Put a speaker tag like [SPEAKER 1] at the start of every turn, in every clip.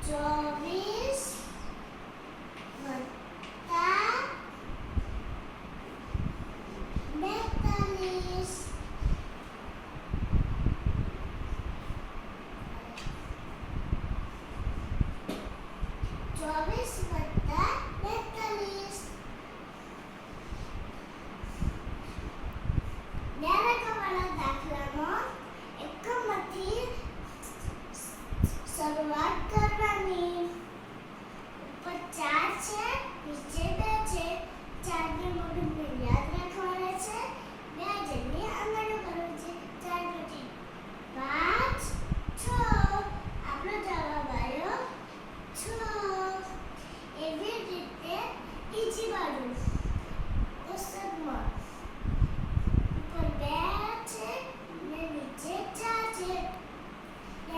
[SPEAKER 1] 24 વત્તા 42 ન્યારકવાળા દાખલામાં એકમથી શરૂઆત કરવાની. ઉપર 4 છે, નીચે 2 છે. 4 ને મોઢું યાદ રાખવાના છે. 2 જલ્દી આગળ કરવું છે. 4 પછી 5 6. આપણો જવાબ આવ્યો 6. એવી રીતે બીજી બાજુ પુસ્તકમાં ઉપર 2 છે ને નીચે 4 છે.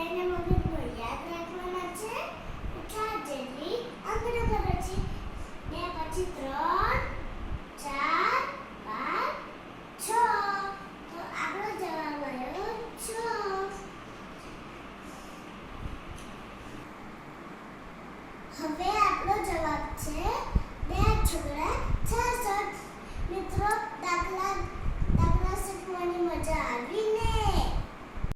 [SPEAKER 1] એને મગજમાં યાદ રાખવાના છે. 4 જેટલી આંકડો કરો છે. 2 પછી 3 4 5 6. તો આપણો જવાબ આવ્યો 6. હવે